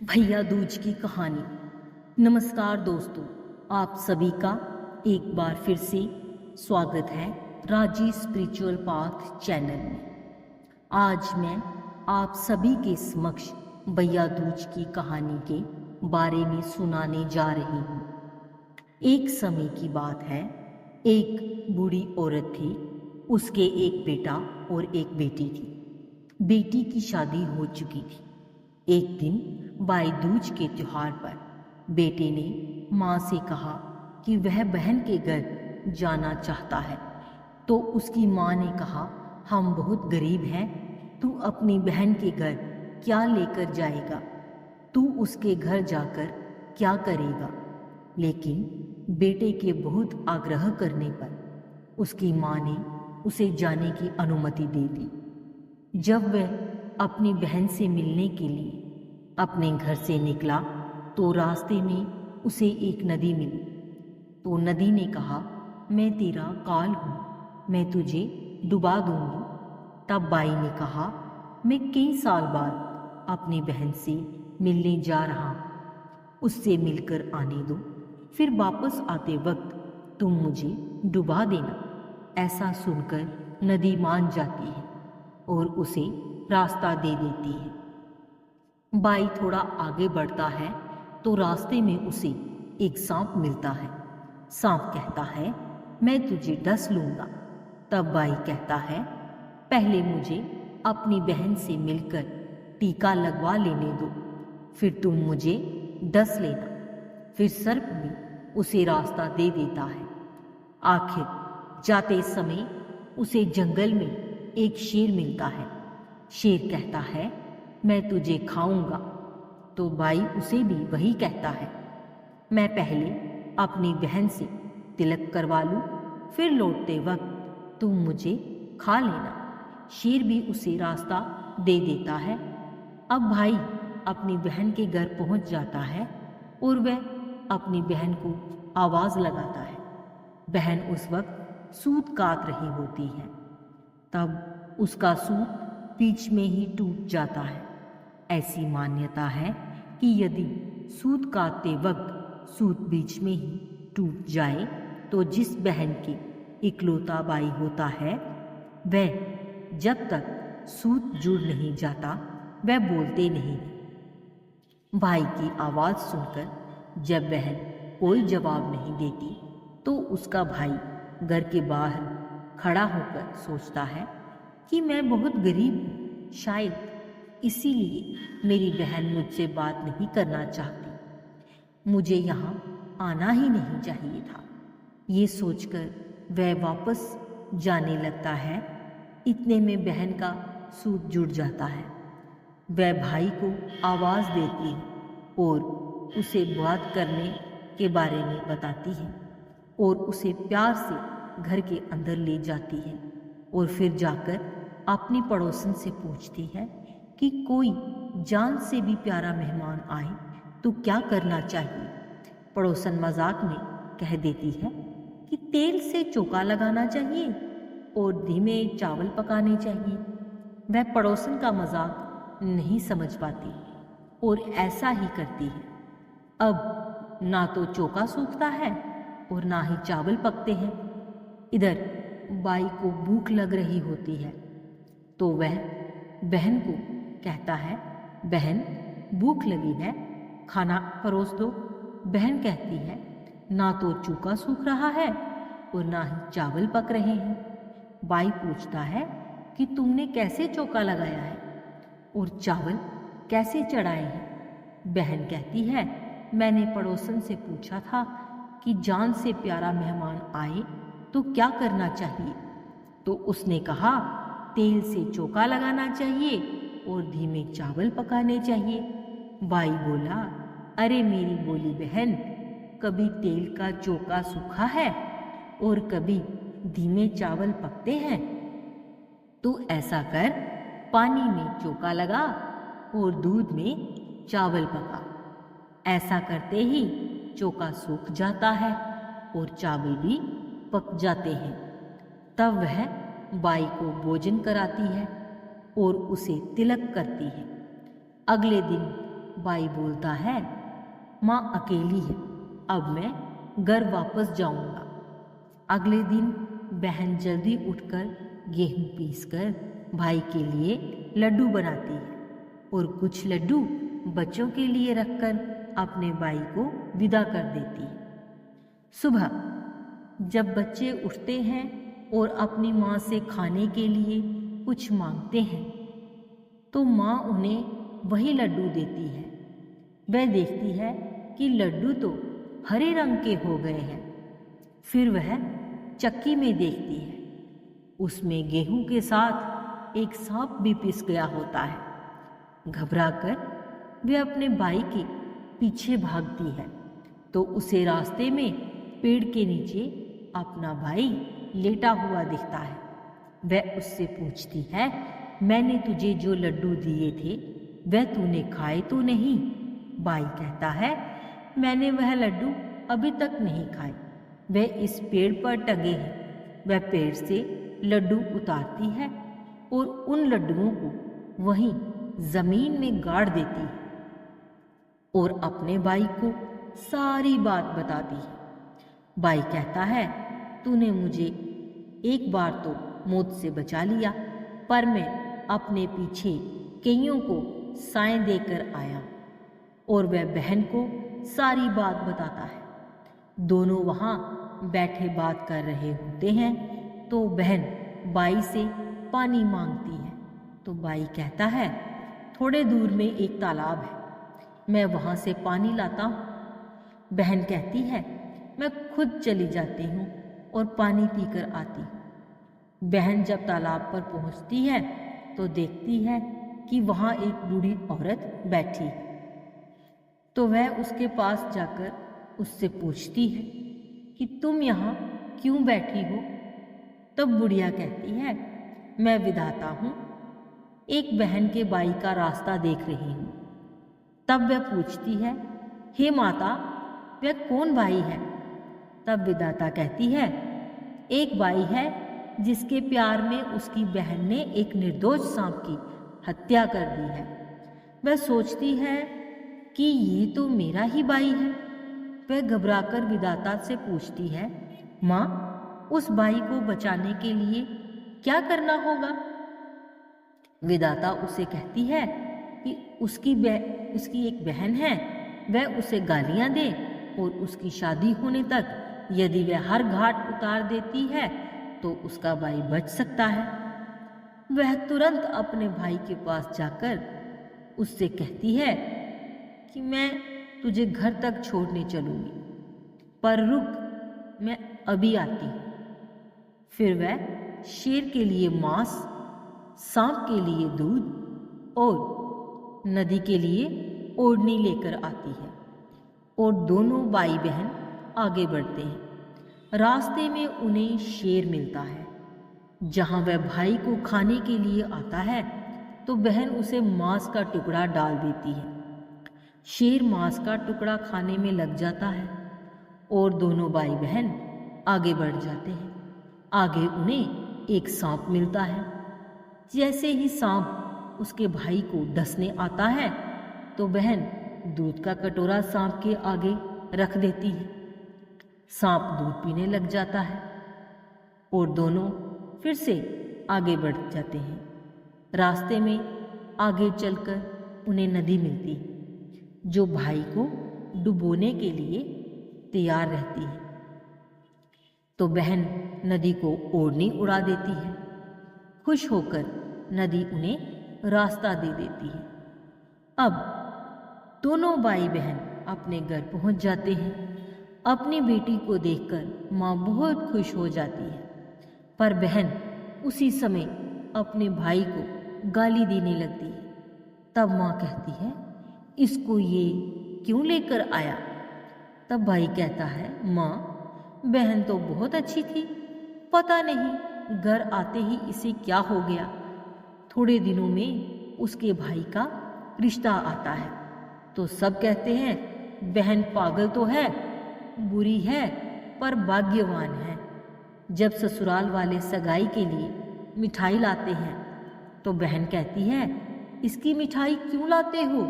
भैया दूज की कहानी। नमस्कार दोस्तों, आप सभी का एक बार फिर से स्वागत है राजी स्पिरिचुअल पाथ चैनल में। आज मैं आप सभी के समक्ष भैया दूज की कहानी के बारे में सुनाने जा रही हूँ। एक समय की बात है, एक बूढ़ी औरत थी। उसके एक बेटा और एक बेटी थी। बेटी की शादी हो चुकी थी। एक दिन भाई दूज के त्योहार पर बेटे ने माँ से कहा कि वह बहन के घर जाना चाहता है। तो उसकी माँ ने कहा, हम बहुत गरीब हैं, तू अपनी बहन के घर क्या लेकर जाएगा? तू उसके घर जाकर क्या करेगा? लेकिन बेटे के बहुत आग्रह करने पर उसकी माँ ने उसे जाने की अनुमति दे दी। जब वह अपनी बहन से मिलने के लिए अपने घर से निकला तो रास्ते में उसे एक नदी मिली। तो नदी ने कहा, मैं तेरा काल हूँ, मैं तुझे डुबा दूंगी। तब बाई ने कहा, मैं कई साल बाद अपनी बहन से मिलने जा रहा हूँ, उससे मिलकर आने दो, फिर वापस आते वक्त तुम मुझे डुबा देना। ऐसा सुनकर नदी मान जाती है और उसे रास्ता दे देती है। बाई थोड़ा आगे बढ़ता है तो रास्ते में उसे एक सांप मिलता है। सांप कहता है, मैं तुझे डस लूंगा। तब बाई कहता है, पहले मुझे अपनी बहन से मिलकर टीका लगवा लेने दो, फिर तुम मुझे डस लेना। फिर सर्प भी उसे रास्ता दे देता है। आखिर जाते समय उसे जंगल में एक शेर मिलता है। शेर कहता है, मैं तुझे खाऊंगा। तो बाई उसे भी वही कहता है, मैं पहले अपनी बहन से तिलक करवा लूं, फिर लौटते वक्त तुम मुझे खा लेना। शेर भी उसे रास्ता दे देता है। अब भाई अपनी बहन के घर पहुंच जाता है और वह अपनी बहन को आवाज लगाता है। बहन उस वक्त सूत काट रही होती है। तब उसका सूत बीच में ही टूट जाता है। ऐसी मान्यता है कि यदि सूत काटते वक्त सूत बीच में ही टूट जाए तो जिस बहन के इकलौता भाई होता है वह जब तक सूत जुड़ नहीं जाता वह बोलते नहीं। भाई की आवाज सुनकर जब बहन कोई जवाब नहीं देती तो उसका भाई घर के बाहर खड़ा होकर सोचता है कि मैं बहुत गरीब हूँ, शायद इसीलिए मेरी बहन मुझसे बात नहीं करना चाहती। मुझे यहाँ आना ही नहीं चाहिए था। ये सोचकर वह वापस जाने लगता है। इतने में बहन का सूत जुड़ जाता है। वह भाई को आवाज देती है और उसे बात करने के बारे में बताती है और उसे प्यार से घर के अंदर ले जाती है और फिर जाकर अपनी पड़ोसन से पूछती है कि कोई जान से भी प्यारा मेहमान आए तो क्या करना चाहिए। पड़ोसन मजाक में कह देती है कि तेल से चोका लगाना चाहिए और धीमे चावल पकाने चाहिए। वह पड़ोसन का मजाक नहीं समझ पाती और ऐसा ही करती है। अब ना तो चोका सूखता है और ना ही चावल पकते हैं। इधर बाई को भूख लग रही होती है तो वह बहन को कहता है, बहन भूख लगी है, खाना परोस दो। बहन कहती है, ना तो चूका सूख रहा है और ना ही चावल पक रहे हैं। बाई पूछता है कि तुमने कैसे चौका लगाया है और चावल कैसे चढ़ाए हैं। बहन कहती है, मैंने पड़ोसन से पूछा था कि जान से प्यारा मेहमान आए तो क्या करना चाहिए, तो उसने कहा तेल से चोका लगाना चाहिए और धीमे चावल पकाने चाहिए। बाई बोला, अरे मेरी बोली बहन, कभी तेल का चोका सूखा है और कभी धीमे चावल पकते हैं। तो ऐसा कर, पानी में चोका लगा और दूध में चावल पका। ऐसा करते ही चोका सूख जाता है और चावल भी पक जाते हैं। तब वह बाई को भोजन कराती है और उसे तिलक करती है। अगले दिन भाई बोलता है, माँ अकेली है, अब मैं घर वापस जाऊंगा। अगले दिन बहन जल्दी उठकर गेहूं पीसकर भाई के लिए लड्डू बनाती है और कुछ लड्डू बच्चों के लिए रखकर अपने भाई को विदा कर देती है। सुबह जब बच्चे उठते हैं और अपनी माँ से खाने के लिए कुछ मांगते हैं तो माँ उन्हें वही लड्डू देती है। वह देखती है कि लड्डू तो हरे रंग के हो गए हैं। फिर वह चक्की में देखती है, उसमें गेहूं के साथ एक सांप भी पिस गया होता है। घबराकर वह अपने भाई के पीछे भागती है तो उसे रास्ते में पेड़ के नीचे अपना भाई लेटा हुआ दिखता है। वह उससे पूछती है, मैंने तुझे जो लड्डू दिए थे वह तूने खाए तो नहीं? भाई कहता है, मैंने वह लड्डू अभी तक नहीं खाए, वह इस पेड़ पर टंगे हैं। वह पेड़ से लड्डू उतारती है और उन लड्डुओं को वहीं जमीन में गाड़ देती है और अपने भाई को सारी बात बताती है। भाई कहता है, तूने मुझे एक बार तो मौत से बचा लिया, पर मैं अपने पीछे कईयों को साएं देकर आया। और वह बहन को सारी बात बताता है। दोनों वहाँ बैठे बात कर रहे होते हैं तो बहन भाई से पानी मांगती है तो भाई कहता है, थोड़े दूर में एक तालाब है, मैं वहाँ से पानी लाता हूँ। बहन कहती है, मैं खुद चली जाती हूँ और पानी पीकर आती हूँ। बहन जब तालाब पर पहुँचती है तो देखती है कि वहाँ एक बूढ़ी औरत बैठी है। तो वह उसके पास जाकर उससे पूछती है कि तुम यहाँ क्यों बैठी हो? तब बुढ़िया कहती है, मैं विधाता हूँ, एक बहन के भाई का रास्ता देख रही हूँ। तब वह पूछती है, हे माता, वह कौन भाई है? तब विधाता कहती है, एक भाई है जिसके प्यार में उसकी बहन ने एक निर्दोष सांप की हत्या कर दी है। वह सोचती है कि ये तो मेरा ही भाई है। वह घबराकर विधाता से पूछती है, माँ, उस भाई को बचाने के लिए क्या करना होगा? विधाता उसे कहती है कि उसकी एक बहन है, वह उसे गालियां दे और उसकी शादी होने तक यदि वह हर घाट उतार देती है तो उसका भाई बच सकता है। वह तुरंत अपने भाई के पास जाकर उससे कहती है कि मैं तुझे घर तक छोड़ने चलूंगी, पर रुक, मैं अभी आती हूँ। फिर वह शेर के लिए मांस, सांप के लिए दूध और नदी के लिए ओढ़नी लेकर आती है और दोनों भाई बहन आगे बढ़ते हैं। रास्ते में उन्हें शेर मिलता है। जहां वह भाई को खाने के लिए आता है तो बहन उसे मांस का टुकड़ा डाल देती है। शेर मांस का टुकड़ा खाने में लग जाता है और दोनों भाई बहन आगे बढ़ जाते हैं। आगे उन्हें एक सांप मिलता है। जैसे ही सांप उसके भाई को डसने आता है तो बहन दूध का कटोरा सांप के आगे रख देती है। सांप दूध पीने लग जाता है और दोनों फिर से आगे बढ़ जाते हैं। रास्ते में आगे चलकर उन्हें नदी मिलती है जो भाई को डुबोने के लिए तैयार रहती है। तो बहन नदी को ओढ़नी उड़ा देती है। खुश होकर नदी उन्हें रास्ता दे देती है। अब दोनों भाई बहन अपने घर पहुंच जाते हैं। अपनी बेटी को देखकर माँ बहुत खुश हो जाती है, पर बहन उसी समय अपने भाई को गाली देने लगती है। तब माँ कहती है, इसको ये क्यों लेकर आया? तब भाई कहता है, माँ, बहन तो बहुत अच्छी थी, पता नहीं घर आते ही इसे क्या हो गया। थोड़े दिनों में उसके भाई का रिश्ता आता है तो सब कहते हैं, बहन पागल तो है, बुरी है, पर भाग्यवान है। जब ससुराल वाले सगाई के लिए मिठाई लाते हैं तो बहन कहती है, इसकी मिठाई क्यों लाते हो?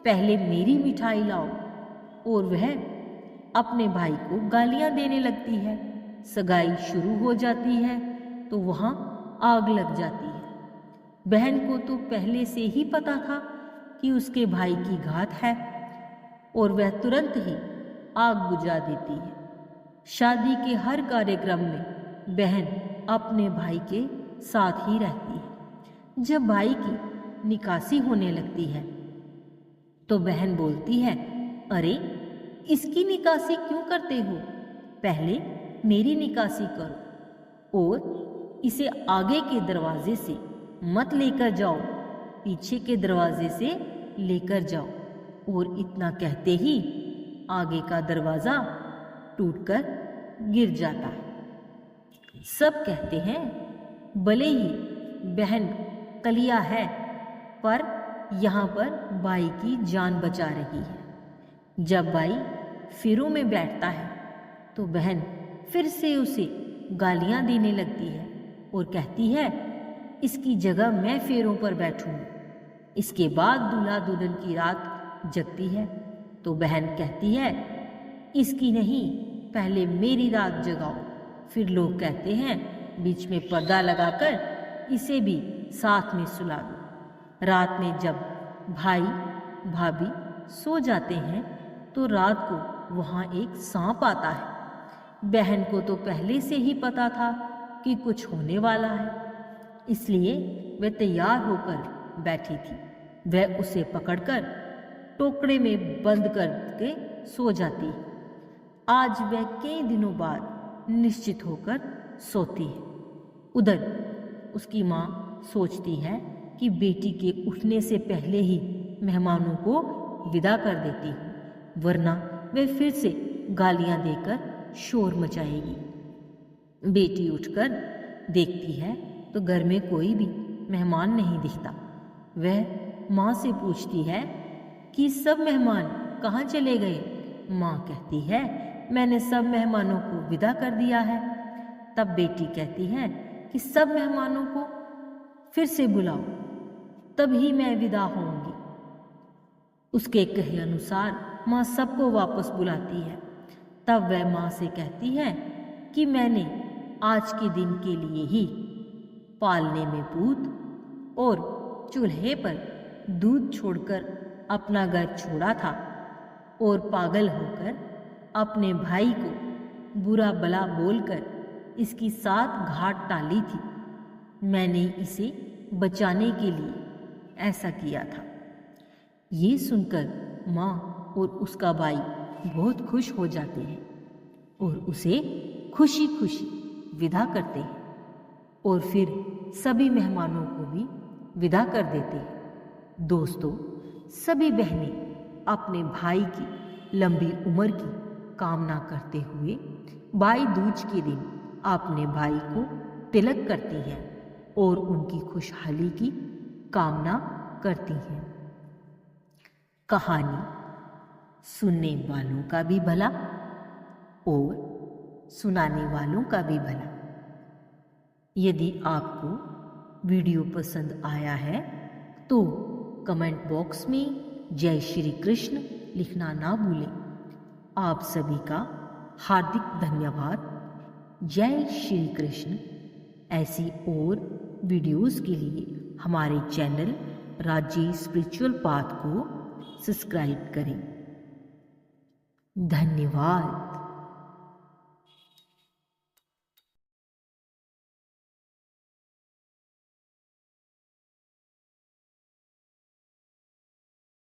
पहले मेरी मिठाई लाओ। और वह अपने भाई को गालियां देने लगती है। सगाई शुरू हो जाती है तो वहां आग लग जाती है। बहन को तो पहले से ही पता था कि उसके भाई की घात है और वह तुरंत ही आग बुझा देती है। शादी के हर कार्यक्रम में बहन अपने भाई के साथ ही रहती है। जब भाई की निकासी होने लगती है तो बहन बोलती है, अरे इसकी निकासी क्यों करते हो? पहले मेरी निकासी करो और इसे आगे के दरवाजे से मत लेकर जाओ, पीछे के दरवाजे से लेकर जाओ। और इतना कहते ही आगे का दरवाजा टूटकर गिर जाता है। सब कहते हैं भले ही बहन कलिया है पर यहाँ पर भाई की जान बचा रही है। जब भाई फेरों में बैठता है तो बहन फिर से उसे गालियां देने लगती है और कहती है, इसकी जगह मैं फेरों पर बैठूंगी। इसके बाद दूल्हा दुल्हन की रात जगती है तो बहन कहती है, इसकी नहीं, पहले मेरी रात जगाओ। फिर लोग कहते हैं बीच में पर्दा लगाकर इसे भी साथ में सुला दो। रात में जब भाई भाभी सो जाते हैं तो रात को वहाँ एक सांप आता है। बहन को तो पहले से ही पता था कि कुछ होने वाला है, इसलिए वह तैयार होकर बैठी थी। वह उसे पकड़कर टोकरे में बंद करके सो जाती है। आज वह कई दिनों बाद निश्चित होकर सोती है। उधर उसकी माँ सोचती है कि बेटी के उठने से पहले ही मेहमानों को विदा कर देती हूँ, वरना वह फिर से गालियाँ देकर शोर मचाएगी। बेटी उठकर देखती है तो घर में कोई भी मेहमान नहीं दिखता। वह माँ से पूछती है कि सब मेहमान कहाँ चले गए? माँ कहती है, मैंने सब मेहमानों को विदा कर दिया है। तब बेटी कहती है कि सब मेहमानों को फिर से बुलाओ, तभी मैं विदा होंगी। उसके कहे अनुसार माँ सबको वापस बुलाती है। तब वह माँ से कहती है कि मैंने आज के दिन के लिए ही पालने में पूत और चूल्हे पर दूध छोड़कर अपना घर छोड़ा था और पागल होकर अपने भाई को बुरा भला बोलकर इसकी 7 घाट टाली थी। मैंने इसे बचाने के लिए ऐसा किया था। ये सुनकर माँ और उसका भाई बहुत खुश हो जाते हैं और उसे खुशी खुशी विदा करते हैं और फिर सभी मेहमानों को भी विदा कर देते हैं। दोस्तों, सभी बहनें अपने भाई की लंबी उम्र की कामना करते हुए भाई दूज के दिन अपने भाई को तिलक करती हैं और उनकी खुशहाली की कामना करती हैं। कहानी सुनने वालों का भी भला और सुनाने वालों का भी भला। यदि आपको वीडियो पसंद आया है तो कमेंट बॉक्स में जय श्री कृष्ण लिखना ना भूलें। आप सभी का हार्दिक धन्यवाद। जय श्री कृष्ण। ऐसी और वीडियोस के लिए हमारे चैनल राजेश स्पिरिचुअल पाथ को सब्सक्राइब करें। धन्यवाद।